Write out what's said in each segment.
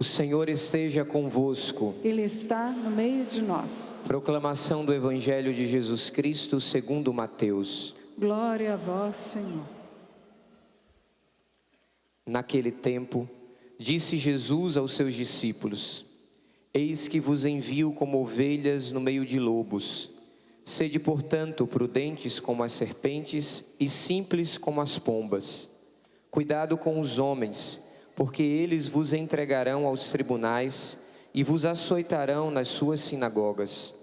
O Senhor esteja convosco. Ele está no meio de nós. Proclamação do Evangelho de Jesus Cristo segundo Mateus. Glória a vós, Senhor. Naquele tempo, disse Jesus aos seus discípulos: Eis que vos envio como ovelhas no meio de lobos. Sede, portanto, prudentes como as serpentes e simples como as pombas. Cuidado com os homens, porque eles vos entregarão aos tribunais e vos açoitarão nas suas sinagogas.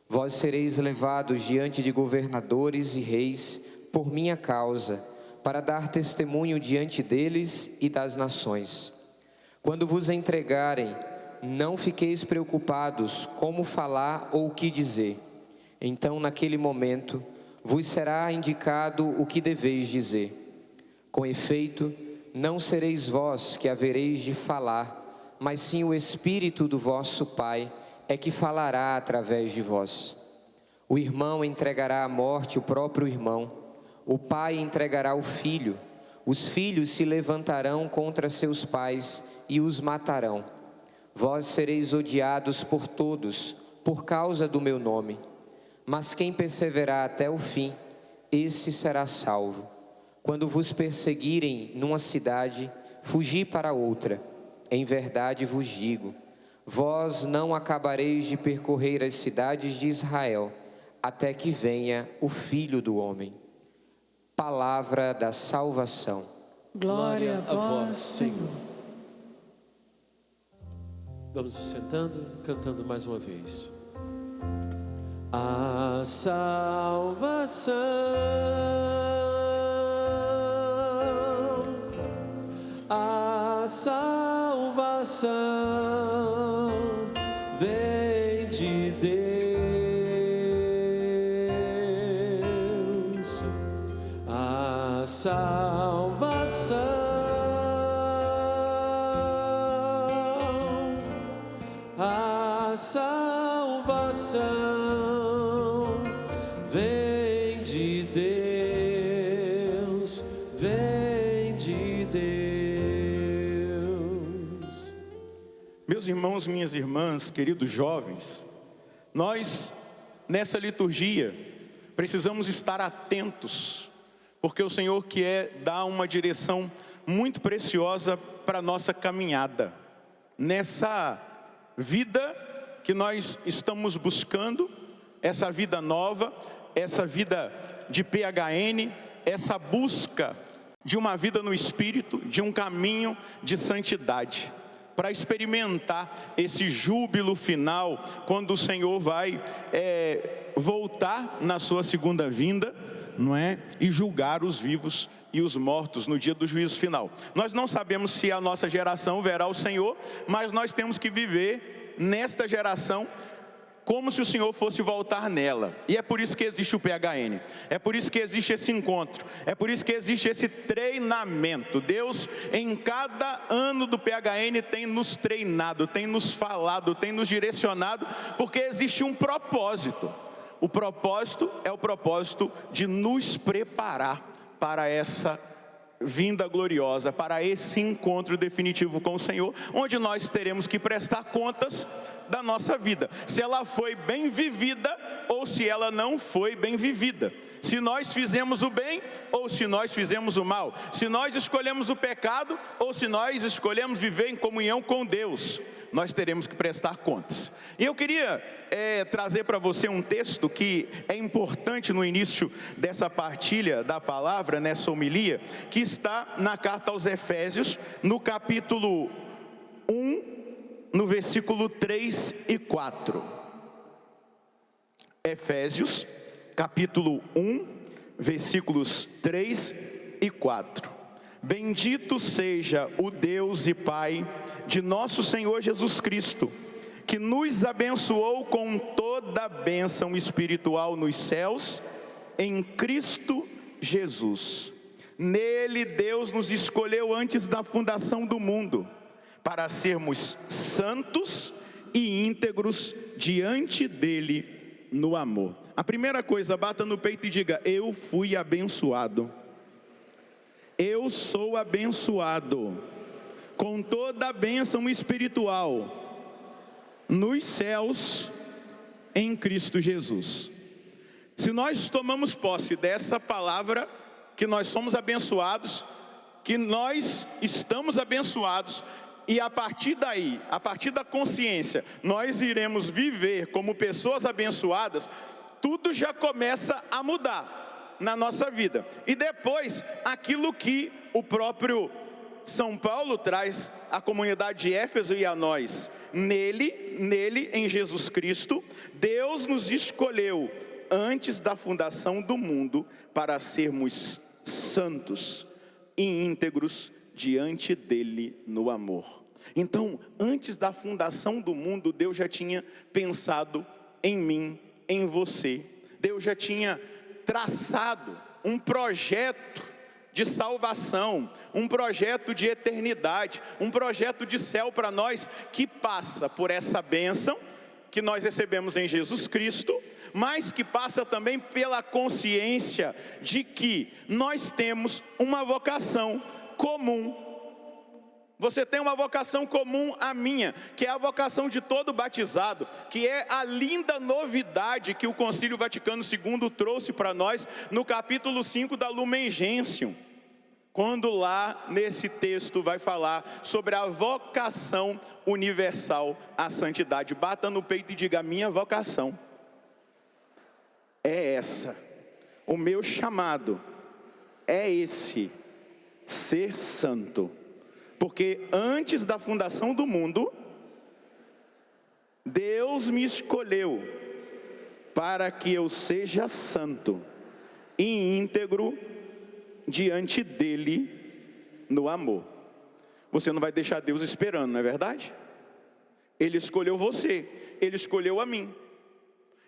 Vós sereis levados diante de governadores e reis por minha causa, para dar testemunho diante deles e das nações. Quando vos entregarem, não fiqueis preocupados como falar ou o que dizer. Então, naquele momento, vos será indicado o que deveis dizer. Com efeito, não sereis vós que havereis de falar, mas sim o Espírito do vosso Pai é que falará através de vós. O irmão entregará à morte o próprio irmão, o pai entregará o filho, os filhos se levantarão contra seus pais e os matarão. Vós sereis odiados por todos, por causa do meu nome. Mas quem perseverar até o fim, esse será salvo. Quando vos perseguirem numa cidade, fugi para outra. Em verdade vos digo, vós não acabareis de percorrer as cidades de Israel, até que venha o Filho do Homem. Palavra da salvação. Glória a vós, Senhor. Vamos nos sentando, cantando mais uma vez. A salvação, a salvação vem de Deus. A salvação, a salvação vem de Deus, vem de Deus. Meus irmãos, minhas irmãs, queridos jovens, nós nessa liturgia precisamos estar atentos, porque o Senhor quer dar uma direção muito preciosa para a nossa caminhada, nessa vida que nós estamos buscando, essa vida nova, essa vida de PHN, essa busca de uma vida no Espírito, de um caminho de santidade, para experimentar esse júbilo final, quando o Senhor vai voltar na sua segunda vinda, não é? E julgar os vivos e os mortos no dia do juízo final. Nós não sabemos se a nossa geração verá o Senhor, mas nós temos que viver nesta geração como se o Senhor fosse voltar nela. E é por isso que existe o PHN, é por isso que existe esse encontro, é por isso que existe esse treinamento. Deus, em cada ano do PHN, tem nos treinado, tem nos falado, tem nos direcionado, porque existe um propósito. O propósito é o propósito de nos preparar para essa vinda gloriosa, para esse encontro definitivo com o Senhor, onde nós teremos que prestar contas da nossa vida, se ela foi bem vivida ou se ela não foi bem vivida, se nós fizemos o bem ou se nós fizemos o mal, se nós escolhemos o pecado ou se nós escolhemos viver em comunhão com Deus. Nós teremos que prestar contas. E eu queria trazer para você um texto que é importante no início dessa partilha da palavra, nessa homilia, que está na carta aos Efésios, no capítulo 1, no versículo 3 e 4. Efésios, capítulo 1, versículos 3 e 4. Bendito seja o Deus e Pai de nosso Senhor Jesus Cristo, que nos abençoou com toda a bênção espiritual nos céus, em Cristo Jesus. Nele Deus nos escolheu antes da fundação do mundo, para sermos santos e íntegros diante dele no amor. A primeira coisa, bata no peito e diga: eu fui abençoado. Eu sou abençoado com toda a bênção espiritual nos céus em Cristo Jesus. Se nós tomamos posse dessa palavra, que nós somos abençoados, que nós estamos abençoados, e a partir daí, a partir da consciência, nós iremos viver como pessoas abençoadas, tudo já começa a mudar na nossa vida. E depois, aquilo que o próprio São Paulo traz à comunidade de Éfeso e a nós: nele, em Jesus Cristo, Deus nos escolheu antes da fundação do mundo para sermos santos e íntegros diante dele no amor. Então, antes da fundação do mundo, Deus já tinha pensado em mim, em você. Deus já tinha traçado um projeto de salvação, um projeto de eternidade, um projeto de céu para nós, que passa por essa bênção que nós recebemos em Jesus Cristo, mas que passa também pela consciência de que nós temos uma vocação comum. Você tem uma vocação comum à minha, que é a vocação de todo batizado, que é a linda novidade que o Concílio Vaticano II trouxe para nós no capítulo 5 da Lumen Gentium, quando lá nesse texto vai falar sobre a vocação universal à santidade. Bata no peito e diga: minha vocação é essa, o meu chamado é esse, ser santo. Porque antes da fundação do mundo, Deus me escolheu para que eu seja santo e íntegro diante dele no amor. Você não vai deixar Deus esperando, não é verdade? Ele escolheu você, ele escolheu a mim.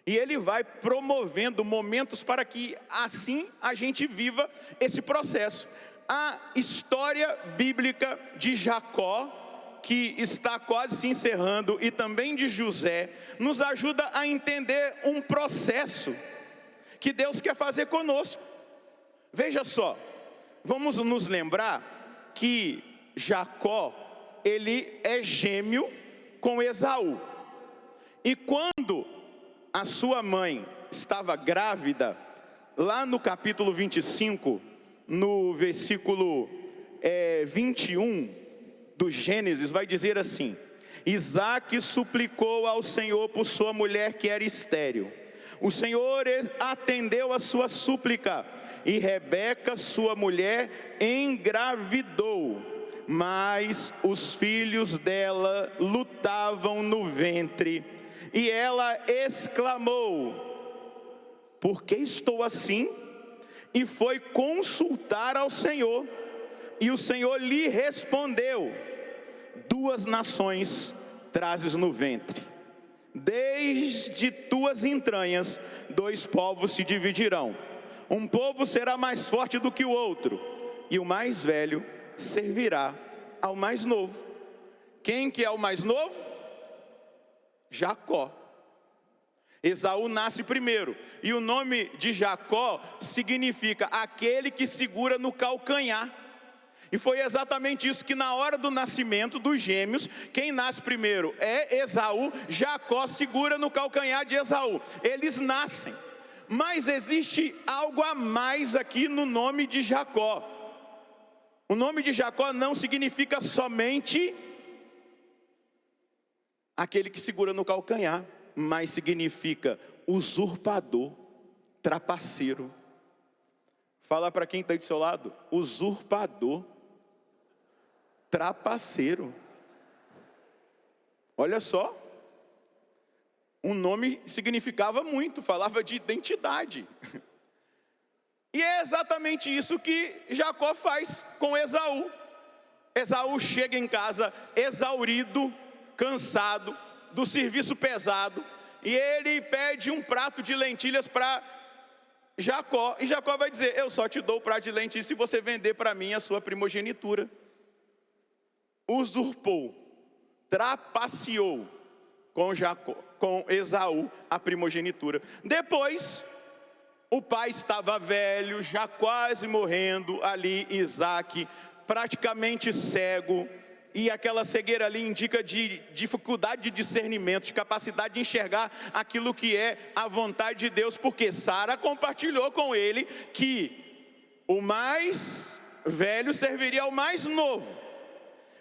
E ele vai promovendo momentos para que assim a gente viva esse processo. A história bíblica de Jacó, que está quase se encerrando, e também de José, nos ajuda a entender um processo que Deus quer fazer conosco. Veja só, vamos nos lembrar que Jacó, ele é gêmeo com Esaú. E quando a sua mãe estava grávida, lá no capítulo 25, no versículo 21 do Gênesis, vai dizer assim: Isaque suplicou ao Senhor por sua mulher que era estéril. O Senhor atendeu a sua súplica, e Rebeca, sua mulher, engravidou. Mas os filhos dela lutavam no ventre, e ela exclamou: por que estou assim? E foi consultar ao Senhor, e o Senhor lhe respondeu: 2 nações trazes no ventre, desde tuas entranhas 2 povos se dividirão. Um povo será mais forte do que o outro, e o mais velho servirá ao mais novo. Quem que é o mais novo? Jacó. Esaú nasce primeiro, e o nome de Jacó significa aquele que segura no calcanhar. E foi exatamente isso que na hora do nascimento dos gêmeos, quem nasce primeiro é Esaú, Jacó segura no calcanhar de Esaú. Eles nascem, mas existe algo a mais aqui no nome de Jacó. O nome de Jacó não significa somente aquele que segura no calcanhar, mas significa usurpador, trapaceiro. Fala para quem está aí do seu lado: usurpador, trapaceiro. Olha só, um nome significava muito, falava de identidade. E é exatamente isso que Jacó faz com Esaú. Esaú chega em casa exaurido, cansado do serviço pesado, e ele pede um prato de lentilhas para Jacó, e Jacó vai dizer: eu só te dou o prato de lentilhas se você vender para mim a sua primogenitura. Usurpou, trapaceou com Esaú a primogenitura. Depois, o pai estava velho, já quase morrendo ali, Isaque, praticamente cego, E aquela cegueira ali indica de dificuldade de discernimento, de capacidade de enxergar aquilo que é a vontade de Deus, porque Sara compartilhou com ele que o mais velho serviria ao mais novo.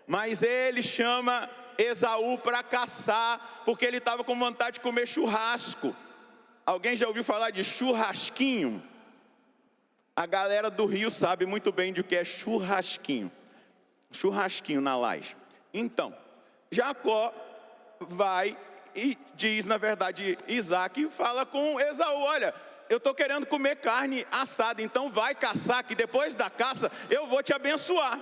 Mas ele chama Esaú para caçar, porque ele estava com vontade de comer churrasco. Alguém já ouviu falar de churrasquinho? A galera do Rio sabe muito bem de que é churrasquinho. Churrasquinho na laje. Então, Jacó vai e diz, na verdade, Isaac fala com Esaú: olha, eu estou querendo comer carne assada, então vai caçar, que depois da caça eu vou te abençoar.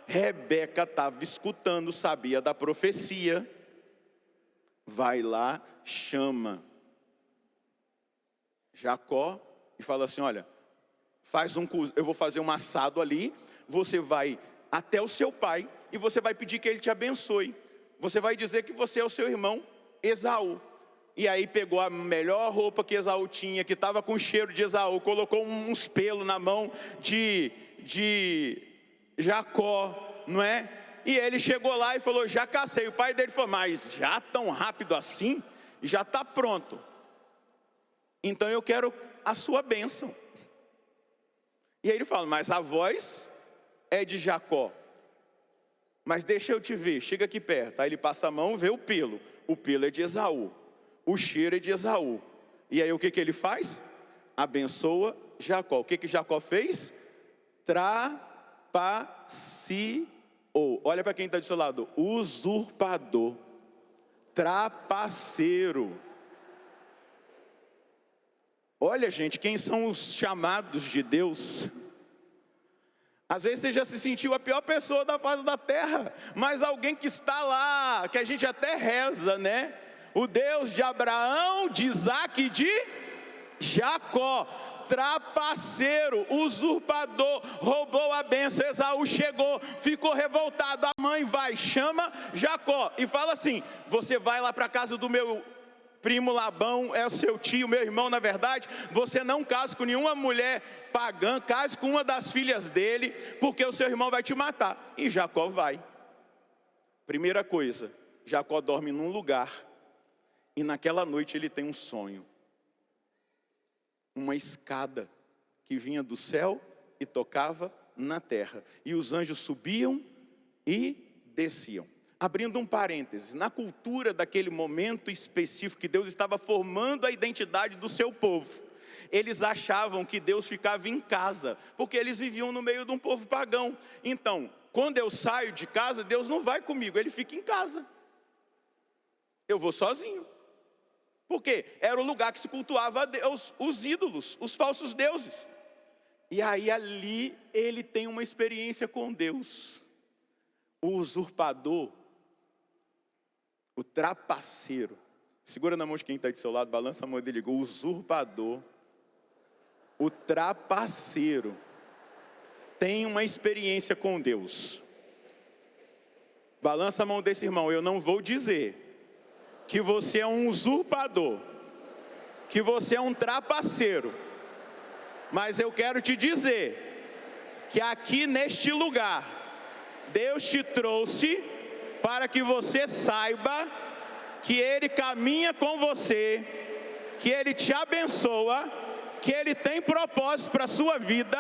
Rebeca estava escutando, sabia da profecia. Vai lá, chama Jacó e fala assim: olha, eu vou fazer um assado ali, você vai até o seu pai e você vai pedir que ele te abençoe. Você vai dizer que você é o seu irmão Esaú. E aí pegou a melhor roupa que Esaú tinha, que estava com cheiro de Esaú, colocou uns pelos na mão de Jacó, não é? E ele chegou lá e falou: já cacei. O pai dele falou: mas já tão rápido assim? Já está pronto. Então eu quero a sua bênção. E aí ele fala: mas a voz é de Jacó, mas deixa eu te ver, chega aqui perto. Aí ele passa a mão, vê o pelo é de Esaú, o cheiro é de Esaú. E aí o que ele faz? Abençoa Jacó. O que Jacó fez? Trapaceou. Olha para quem está do seu lado: usurpador, trapaceiro. Olha, gente, quem são os chamados de Deus? Às vezes você já se sentiu a pior pessoa da face da terra, mas alguém que está lá, que a gente até reza, né? O Deus de Abraão, de Isaac e de Jacó. Trapaceiro, usurpador, roubou a bênção. Esaú chegou, ficou revoltado. A mãe vai, chama Jacó e fala assim: você vai lá para a casa do meu primo Labão, é o seu tio, meu irmão na verdade. Você não case com nenhuma mulher pagã, case com uma das filhas dele, porque o seu irmão vai te matar. E Jacó vai. Primeira coisa, Jacó dorme num lugar, e naquela noite ele tem um sonho. Uma escada que vinha do céu e tocava na terra, e os anjos subiam e desciam. Abrindo um parênteses, na cultura daquele momento específico que Deus estava formando a identidade do seu povo, eles achavam que Deus ficava em casa, porque eles viviam no meio de um povo pagão. Então, quando eu saio de casa, Deus não vai comigo, Ele fica em casa. Eu vou sozinho. Porque era o lugar que se cultuava a Deus, os ídolos, os falsos deuses. E aí ali ele tem uma experiência com Deus. O usurpador, o trapaceiro. Segura na mão de quem está do seu lado, balança a mão dele e diga: o usurpador, o trapaceiro, tem uma experiência com Deus. Balança a mão desse irmão: eu não vou dizer que você é um usurpador, que você é um trapaceiro, mas eu quero te dizer que aqui neste lugar, Deus te trouxe para que você saiba que Ele caminha com você, que Ele te abençoa, que Ele tem propósito para a sua vida,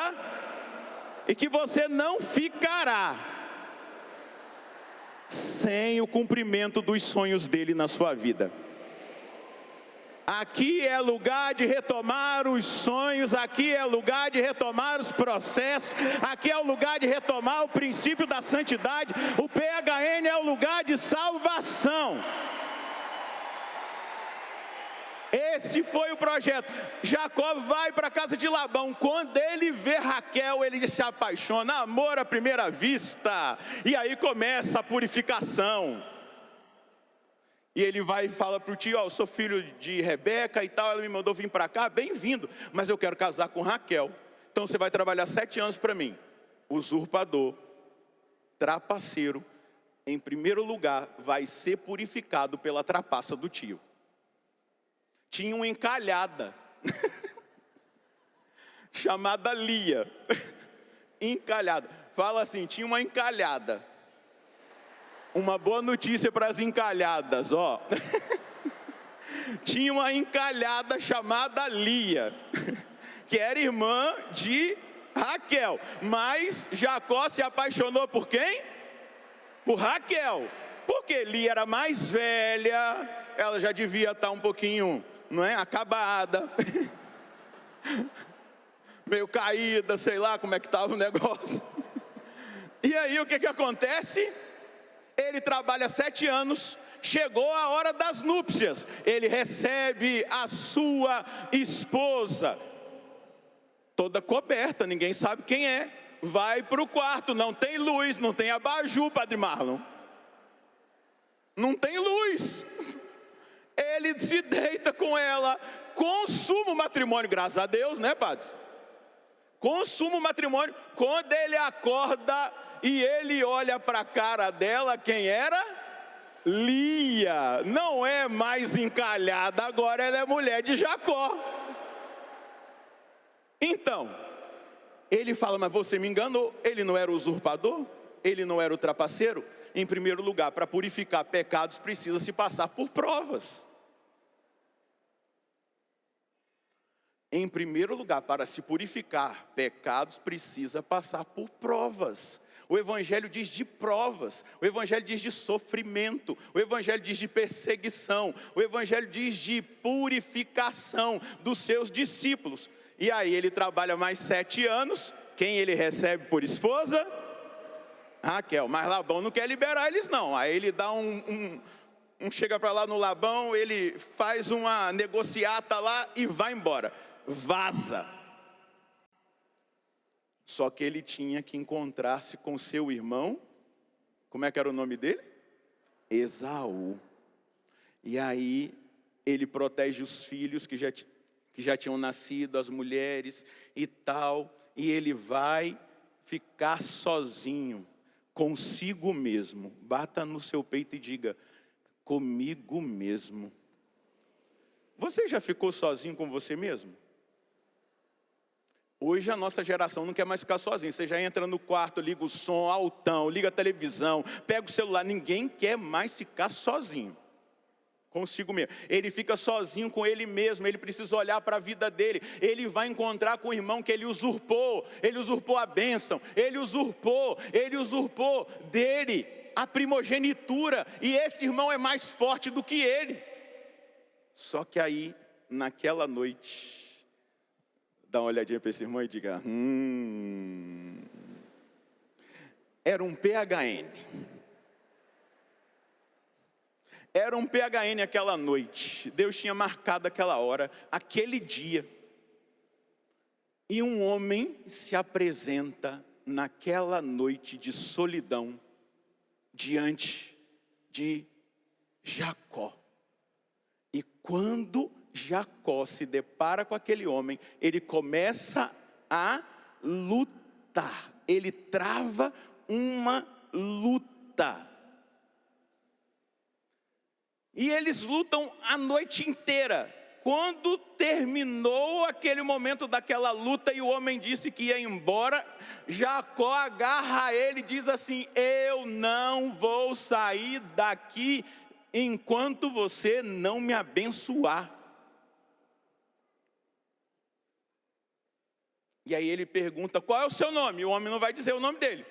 e que você não ficará sem o cumprimento dos sonhos dele na sua vida. Aqui é lugar de retomar os sonhos, aqui é lugar de retomar os processos, aqui é o lugar de retomar o princípio da santidade. O PHN é o lugar de salvação. Esse foi o projeto. Jacó vai para a casa de Labão. Quando ele vê Raquel, ele se apaixona. Amor à primeira vista. E aí começa a purificação. E ele vai e fala para o tio: eu sou filho de Rebeca e tal, ela me mandou vir para cá, bem-vindo, mas eu quero casar com Raquel. Então você vai trabalhar 7 anos para mim. Usurpador, trapaceiro, em primeiro lugar, vai ser purificado pela trapaça do tio. Tinha uma encalhada, chamada Lia. Encalhada, fala assim, tinha uma encalhada. uma boa notícia para as encalhadas, ó. Tinha uma encalhada chamada Lia, que era irmã de Raquel, mas Jacó se apaixonou por quem? Por Raquel, porque Lia era mais velha, ela já devia estar um pouquinho, não é, acabada, meio caída, sei lá como é que estava o negócio. E aí o que acontece? Ele trabalha 7 anos, chegou a hora das núpcias, ele recebe a sua esposa, toda coberta, ninguém sabe quem é, vai para o quarto, não tem luz, não tem abajur, Padre Marlon, não tem luz, ele se deita com ela, consuma o matrimônio, graças a Deus, né, padres? Consuma o matrimônio. Quando ele acorda e ele olha para a cara dela, quem era? Lia, não é mais encalhada, agora ela é mulher de Jacó. Então, ele fala, mas você me enganou, ele não era usurpador? Ele não era o trapaceiro? Em primeiro lugar, para purificar pecados precisa se passar por provas. Em primeiro lugar, para se purificar pecados, precisa passar por provas. O Evangelho diz de provas, o Evangelho diz de sofrimento, o Evangelho diz de perseguição, o Evangelho diz de purificação dos seus discípulos. E aí ele trabalha mais 7 anos, quem ele recebe por esposa? Raquel, mas Labão não quer liberar eles não, aí ele dá chega para lá no Labão, ele faz uma negociata lá e vai embora. Vaza. Só que ele tinha que encontrar-se com seu irmão, como é que era o nome dele? Esaú. E aí ele protege os filhos que já tinham nascido, as mulheres e tal, e ele vai ficar sozinho, consigo mesmo. Bata no seu peito e diga, comigo mesmo. Você já ficou sozinho com você mesmo? Hoje a nossa geração não quer mais ficar sozinho. Você já entra no quarto, liga o som, altão, liga a televisão, pega o celular. Ninguém quer mais ficar sozinho consigo mesmo. Ele fica sozinho com ele mesmo, ele precisa olhar para a vida dele. Ele vai encontrar com o irmão que ele usurpou a bênção, ele usurpou dele a primogenitura, e esse irmão é mais forte do que ele. Só que aí, naquela noite, dá uma olhadinha para esse irmão e diga, era um PHN. Era um PHN aquela noite. Deus tinha marcado aquela hora, aquele dia. E um homem se apresenta naquela noite de solidão diante de Jacó. E quando Jacó se depara com aquele homem, ele começa a lutar. Ele trava uma luta. E eles lutam a noite inteira. Quando terminou aquele momento daquela luta e o homem disse que ia embora, Jacó agarra ele e diz assim, eu não vou sair daqui enquanto você não me abençoar. E aí ele pergunta, qual é o seu nome? E o homem não vai dizer o nome dele.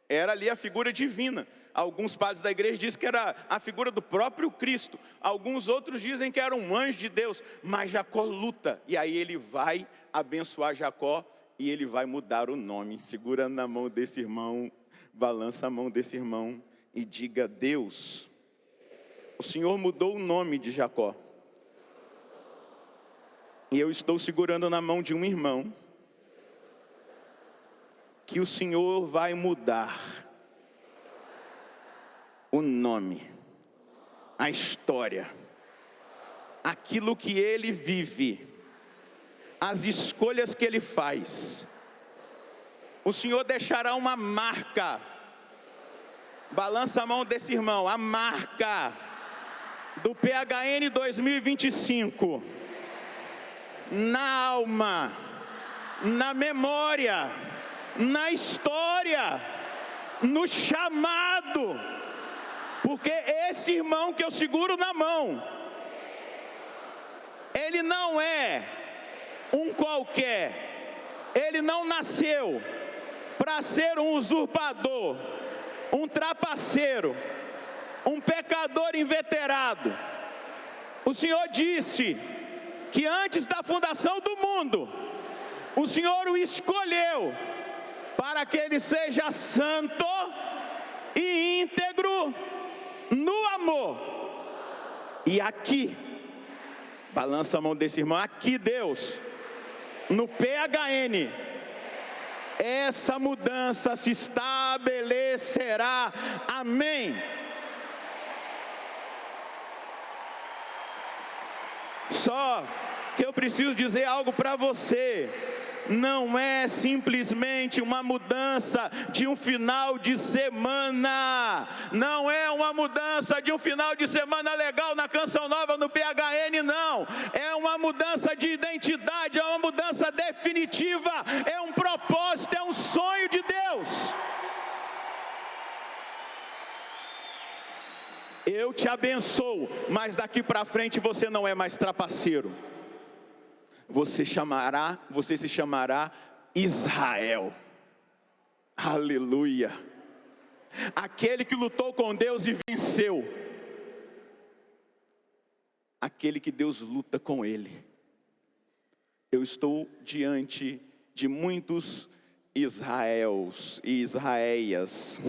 Era ali a figura divina. Alguns padres da igreja dizem que era a figura do próprio Cristo. Alguns outros dizem que era um anjo de Deus. Mas Jacó luta. E aí ele vai abençoar Jacó e ele vai mudar o nome. Segura na mão desse irmão, balança a mão desse irmão e diga, Deus, o Senhor mudou o nome de Jacó. E eu estou segurando na mão de um irmão que o Senhor vai mudar o nome, a história, aquilo que ele vive, as escolhas que ele faz. O Senhor deixará uma marca. Balança a mão desse irmão, a marca do PHN 2025 na alma, na memória, na história, no chamado Porque esse irmão que eu seguro na mão, ele não é um qualquer, ele não nasceu para ser um usurpador, um trapaceiro, um pecador inveterado. O Senhor disse que antes da fundação do mundo, o Senhor o escolheu para que ele seja santo e íntegro no amor. E aqui, balança a mão desse irmão, aqui Deus, no PHN, essa mudança se estabelecerá. Amém. Só que eu preciso dizer algo para você. Não é simplesmente uma mudança de um final de semana. Não é uma mudança de um final de semana legal na Canção Nova, no PHN, não. É uma mudança de identidade, é uma mudança definitiva, é um propósito, é um sonho de Deus. Eu te abençoo, mas daqui para frente você não é mais trapaceiro. Você se chamará Israel. Aleluia. Aquele que lutou com Deus e venceu. Aquele que Deus luta com ele. Eu estou diante de muitos Israéis e Israélias.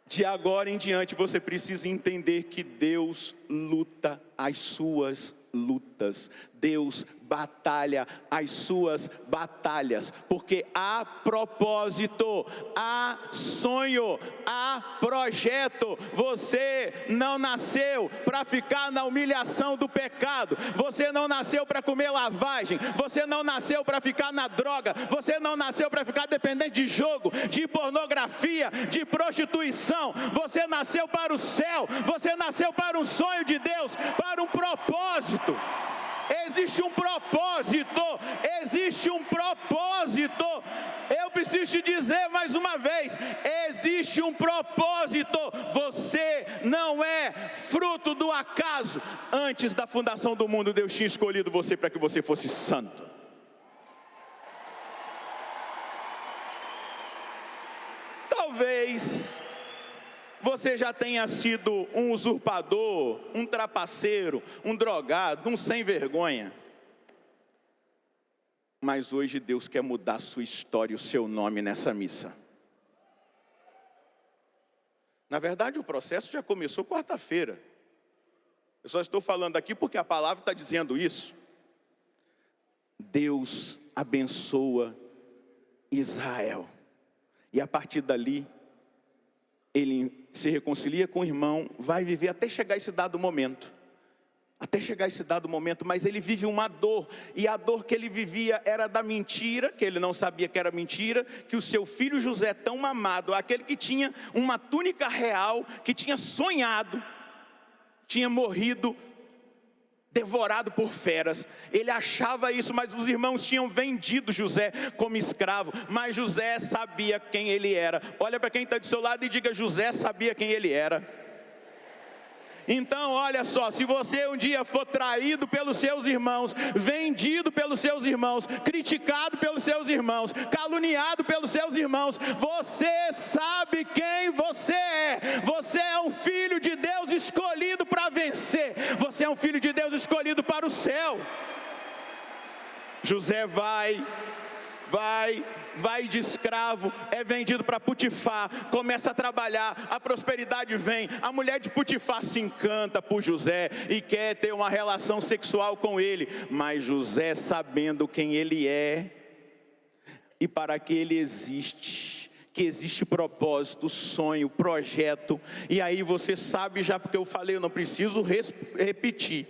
De agora em diante você precisa entender que Deus luta as suas lutas. Deus batalha as suas batalhas, porque há propósito, há sonho, há projeto. Você não nasceu para ficar na humilhação do pecado, você não nasceu para comer lavagem, você não nasceu para ficar na droga, você não nasceu para ficar dependente de jogo, de pornografia, de prostituição. Você nasceu para o céu, você nasceu para um sonho de Deus, para um propósito. Existe um propósito, existe um propósito. Eu preciso te dizer mais uma vez, existe um propósito. Você não é fruto do acaso. Antes da fundação do mundo, Deus tinha escolhido você para que você fosse santo. Talvez você já tenha sido um usurpador, um trapaceiro, um drogado, um sem vergonha. Mas hoje Deus quer mudar a sua história e o seu nome nessa missa. Na verdade, o processo já começou quarta-feira. Eu só estou falando aqui porque a palavra está dizendo isso. Deus abençoa Israel. E a partir dali, ele se reconcilia com o irmão, vai viver até chegar esse dado momento. Mas ele vive uma dor, e a dor que ele vivia era da mentira, que ele não sabia que era mentira, que o seu filho José, tão amado, aquele que tinha uma túnica real, que tinha sonhado, tinha morrido, devorado por feras. Ele achava isso, mas os irmãos tinham vendido José como escravo, mas José sabia quem ele era. Olha para quem está do seu lado e diga: José sabia quem ele era. Então olha só, se você um dia for traído pelos seus irmãos, vendido pelos seus irmãos, criticado pelos seus irmãos, caluniado pelos seus irmãos, você sabe quem você é. Você é um filho de Deus escolhido para vencer. Você é um filho de Deus escolhido para o céu. José vai de escravo, é vendido para Potifar, começa a trabalhar, a prosperidade vem, a mulher de Potifar se encanta por José e quer ter uma relação sexual com ele, mas José, sabendo quem ele é e para que ele existe, que existe propósito, sonho, projeto, e aí você sabe já, porque eu falei, eu não preciso repetir.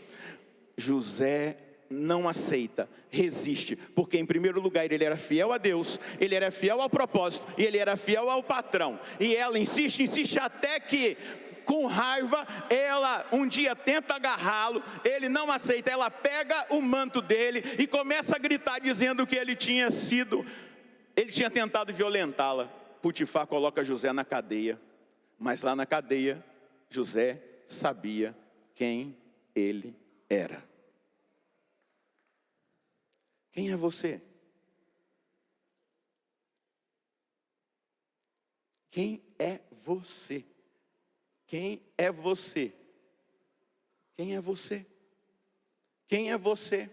José não aceita, resiste, porque em primeiro lugar ele era fiel a Deus, ele era fiel ao propósito e ele era fiel ao patrão. E ela insiste até que, com raiva, ela um dia tenta agarrá-lo, ele não aceita, ela pega o manto dele e começa a gritar dizendo que ele tinha tentado violentá-la. Potifar coloca José na cadeia. Mas lá na cadeia, José sabia quem ele era. Quem é você? Quem é você? Quem é você? Quem é você? Quem é você?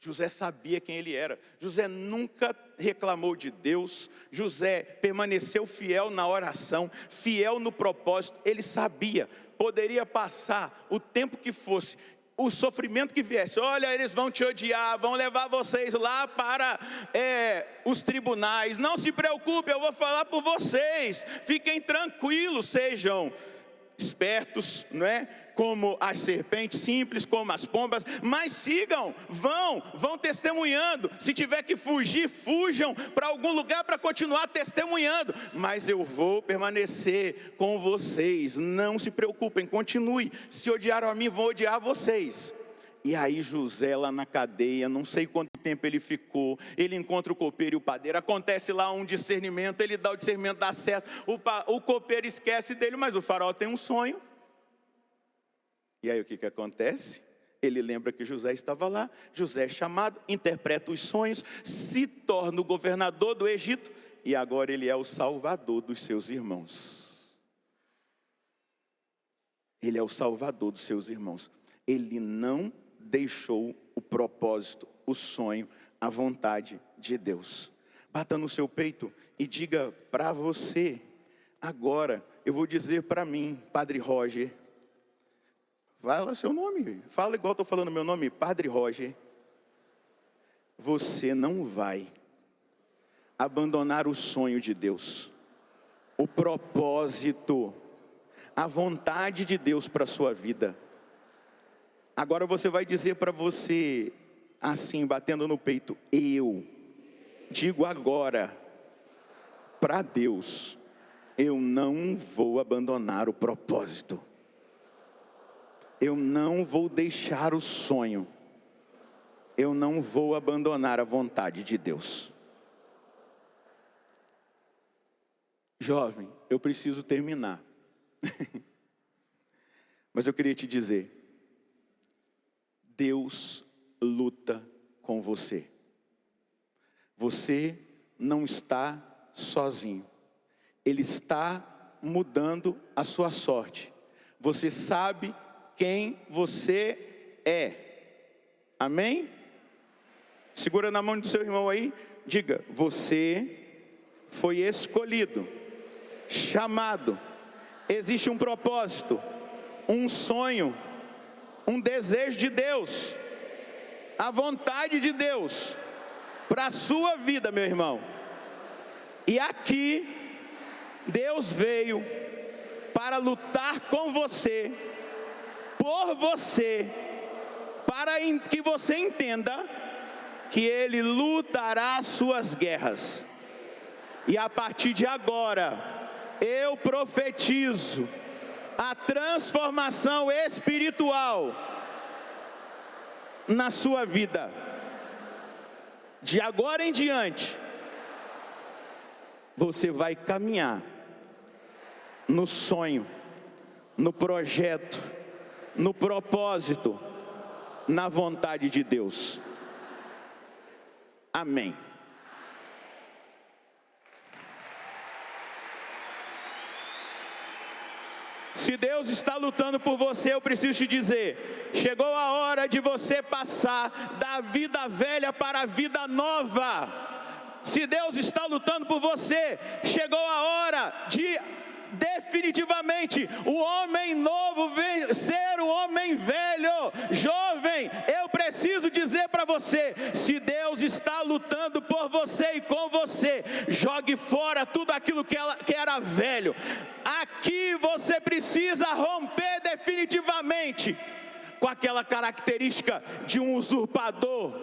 José sabia quem ele era. José nunca reclamou de Deus. José permaneceu fiel na oração, fiel no propósito. Ele sabia, poderia passar o tempo que fosse, o sofrimento que viesse. Olha, eles vão te odiar, vão levar vocês lá para os tribunais. Não se preocupe, eu vou falar por vocês. Fiquem tranquilos, sejam espertos, não é? Como as serpentes, simples como as pombas, mas sigam, vão testemunhando. Se tiver que fugir, fujam para algum lugar para continuar testemunhando, mas eu vou permanecer com vocês. Não se preocupem, continue. Se odiaram a mim, vão odiar vocês. E aí José lá na cadeia, não sei quanto tempo ele ficou, ele encontra o copeiro e o padeiro, acontece lá um discernimento, ele dá o discernimento, dá certo, o copeiro esquece dele, mas o faraó tem um sonho. E aí o que acontece? Ele lembra que José estava lá, José é chamado, interpreta os sonhos, se torna o governador do Egito, e agora ele é o salvador dos seus irmãos. Ele é o salvador dos seus irmãos. Ele não deixou o propósito, o sonho, a vontade de Deus. Bata no seu peito e diga para você, agora eu vou dizer para mim, Padre Roger, fala seu nome, fala igual estou falando meu nome, Padre Roger, você não vai abandonar o sonho de Deus, o propósito, a vontade de Deus para a sua vida. Agora você vai dizer para você, assim, batendo no peito, eu digo agora, para Deus, eu não vou abandonar o propósito. Eu não vou deixar o sonho. Eu não vou abandonar a vontade de Deus. Jovem, eu preciso terminar. Mas eu queria te dizer, Deus luta com você. Você não está sozinho. Ele está mudando a sua sorte. Você sabe quem você é. Amém? Segura na mão do seu irmão aí. Diga, você foi escolhido, chamado. Existe um propósito, um sonho, um desejo de Deus, a vontade de Deus para a sua vida, meu irmão. E aqui Deus veio para lutar com você, por você, para que você entenda que Ele lutará as suas guerras. E a partir de agora, eu profetizo a transformação espiritual na sua vida. De agora em diante, você vai caminhar no sonho, no projeto, no propósito, na vontade de Deus. Amém. Se Deus está lutando por você, eu preciso te dizer, chegou a hora de você passar da vida velha para a vida nova. Se Deus está lutando por você, chegou a hora de definitivamente o homem novo vencer o homem velho. Jovem, eu preciso dizer para você, se Deus está lutando por você e com você, jogue fora tudo aquilo que era velho. Aqui você precisa romper definitivamente com aquela característica de um usurpador,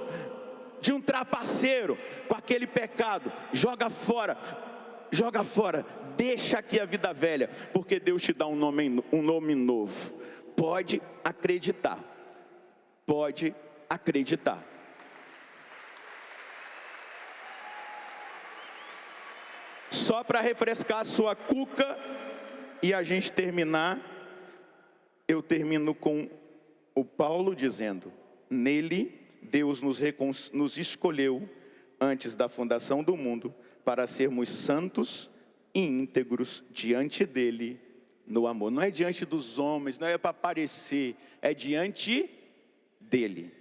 de um trapaceiro, com aquele pecado. Joga fora, deixa aqui a vida velha, porque Deus te dá um nome novo. Pode acreditar, pode acreditar. Só para refrescar a sua cuca e a gente terminar, eu termino com o Paulo dizendo: nele Deus nos escolheu antes da fundação do mundo para sermos santos e íntegros diante dele no amor. Não é diante dos homens, não é para aparecer, é diante dele.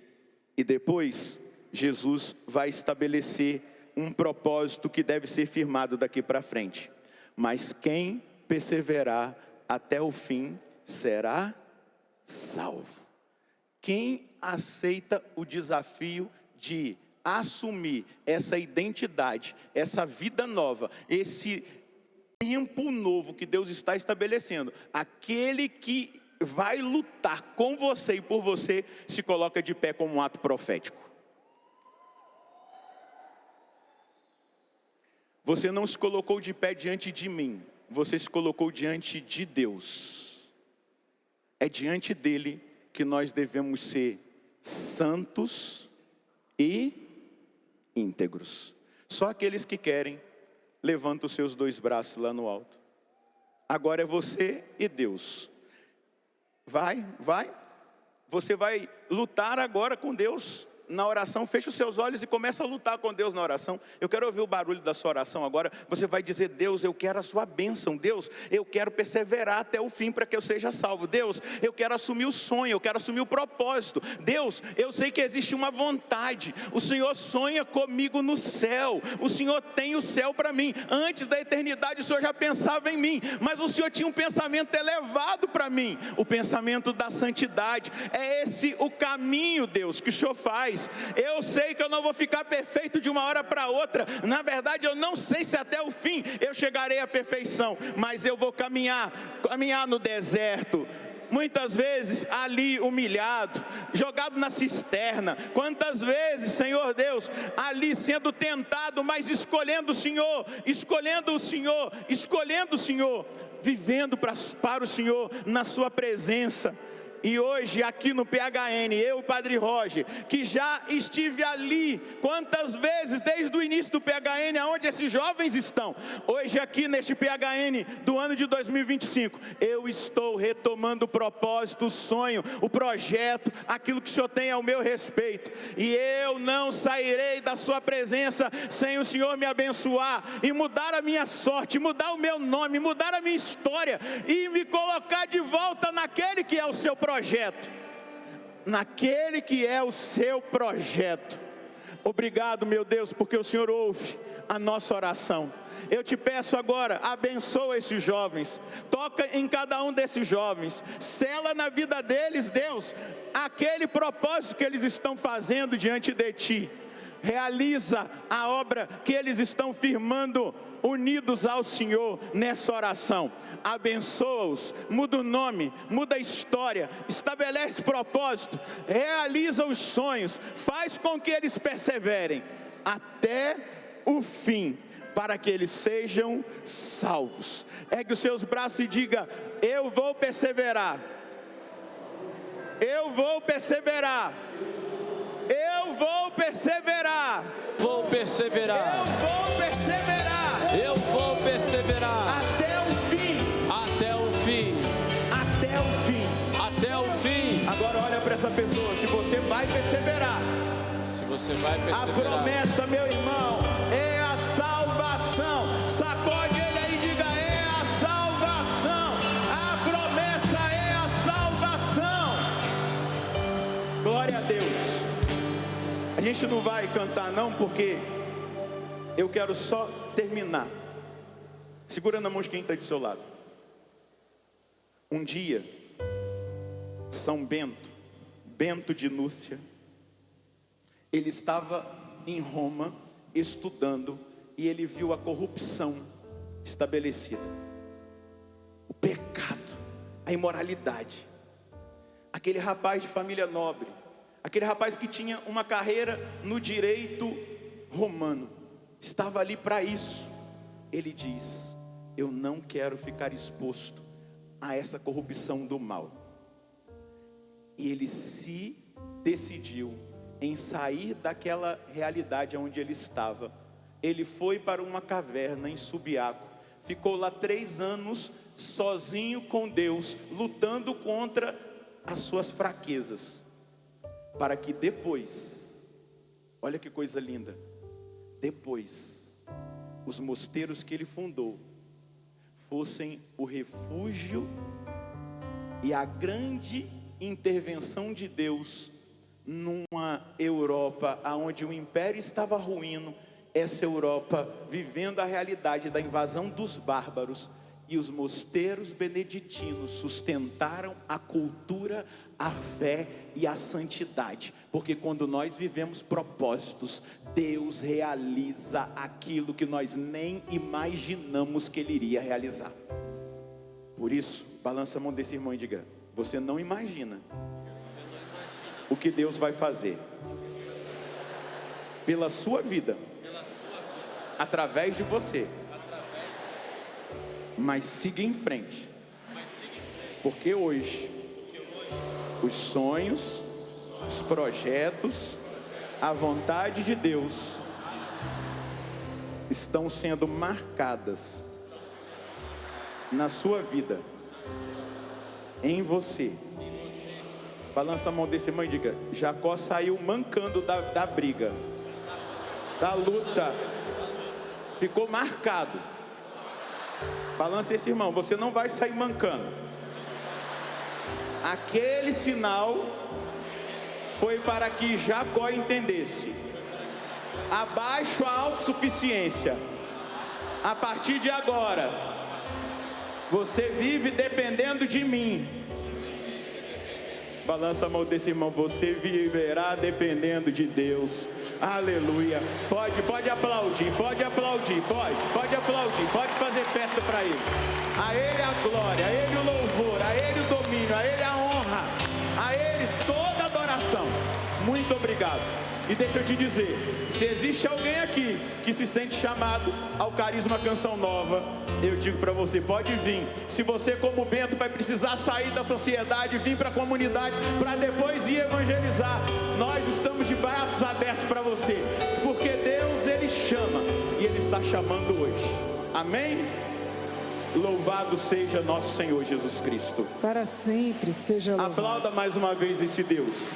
E depois Jesus vai estabelecer um propósito que deve ser firmado daqui para frente. Mas quem perseverar até o fim será salvo. Quem aceita o desafio de assumir essa identidade, essa vida nova, esse tempo novo que Deus está estabelecendo, aquele que vai lutar com você e por você, se coloca de pé como um ato profético. Você não se colocou de pé diante de mim, você se colocou diante de Deus. É diante dele que nós devemos ser santos e íntegros. Só aqueles que querem, levanta os seus dois braços lá no alto. Agora é você e Deus. Vai. Você vai lutar agora com Deus na oração. Feche os seus olhos e começa a lutar com Deus na oração. Eu quero ouvir o barulho da sua oração agora. Você vai dizer: Deus, eu quero a sua bênção. Deus, eu quero perseverar até o fim para que eu seja salvo. Deus, eu quero assumir o sonho, eu quero assumir o propósito. Deus, eu sei que existe uma vontade. O Senhor sonha comigo no céu. O Senhor tem o céu para mim. Antes da eternidade o Senhor já pensava em mim, mas o Senhor tinha um pensamento elevado para mim, o pensamento da santidade. É esse o caminho, Deus, que o Senhor faz. Eu sei que eu não vou ficar perfeito de uma hora para outra. Na verdade, eu não sei se até o fim eu chegarei à perfeição, mas eu vou caminhar no deserto. Muitas vezes ali humilhado, jogado na cisterna. Quantas vezes, Senhor Deus, ali sendo tentado, mas escolhendo o Senhor, vivendo para o Senhor, na sua presença. E hoje aqui no PHN, eu, Padre Roger, que já estive ali, quantas vezes desde o início do PHN, aonde esses jovens estão, hoje aqui neste PHN do ano de 2025, eu estou retomando o propósito, o sonho, o projeto, aquilo que o Senhor tem ao meu respeito, e eu não sairei da sua presença sem o Senhor me abençoar, e mudar a minha sorte, mudar o meu nome, mudar a minha história, e me colocar de volta naquele que é o seu projeto, naquele que é o seu projeto. Obrigado, meu Deus, porque o Senhor ouve a nossa oração. Eu te peço agora, abençoa esses jovens, toca em cada um desses jovens, sela na vida deles, Deus, aquele propósito que eles estão fazendo diante de Ti. Realiza a obra que eles estão firmando, unidos ao Senhor nessa oração. Abençoa-os, muda o nome, muda a história, estabelece propósito, realiza os sonhos, faz com que eles perseverem até o fim, para que eles sejam salvos. Ergue os seus braços e diga: eu vou perseverar, eu vou perseverar, eu vou perseverar, Vou perseverar. eu vou perseverar, Eu vou perseverar até o fim, até o fim. até o fim. Até o fim. Agora olha para essa pessoa, se você vai perseverar, Se você vai a perseverar, promessa, meu irmão, é a salvação. Sacode ele aí e diga: é a salvação. A promessa é a salvação. Glória a Deus. A gente não vai cantar não, porque eu quero só terminar. Segura na mão de quem está do seu lado. Um dia, São Bento de Núcia, ele estava em Roma estudando e ele viu a corrupção estabelecida, o pecado, a imoralidade. Aquele rapaz de família nobre, aquele rapaz que tinha uma carreira no direito romano, estava ali para isso. Ele diz: eu não quero ficar exposto a essa corrupção do mal. E ele se decidiu em sair daquela realidade onde ele estava, ele foi para uma caverna em Subiaco, ficou lá 3 anos sozinho com Deus, lutando contra as suas fraquezas, para que depois, olha que coisa linda, depois os mosteiros que ele fundou fossem o refúgio e a grande intervenção de Deus numa Europa onde o império estava ruindo, essa Europa vivendo a realidade da invasão dos bárbaros, e os mosteiros beneditinos sustentaram a cultura, a fé e a santidade, porque quando nós vivemos propósitos, Deus realiza aquilo que nós nem imaginamos que Ele iria realizar. Por isso, balança a mão desse irmão e diga: você não imagina o que Deus vai fazer pela sua vida, através de você. Mas siga em frente, porque hoje os sonhos, os projetos, a vontade de Deus estão sendo marcadas na sua vida, em você. Balança a mão desse irmão e diga: Jacó saiu mancando da briga, da luta, ficou marcado. Balança esse irmão: você não vai sair mancando. Aquele sinal foi para que Jacó entendesse: abaixo a autossuficiência. A partir de agora, você vive dependendo de mim. Balança a mão desse irmão: você viverá dependendo de Deus. Aleluia. Pode aplaudir, pode aplaudir, pode aplaudir, pode fazer festa para Ele. A Ele a glória, a Ele o louvor, a Ele o domínio, a Ele a honra, a Ele toda a adoração. Muito obrigado. E deixa eu te dizer, se existe alguém aqui que se sente chamado ao Carisma Canção Nova, eu digo para você: pode vir. Se você, como Bento, vai precisar sair da sociedade, vir para a comunidade, para depois ir evangelizar, nós estamos de braços abertos para você, porque Deus, Ele chama, e Ele está chamando hoje. Amém? Louvado seja nosso Senhor Jesus Cristo. Para sempre seja louvado. Aplauda mais uma vez esse Deus.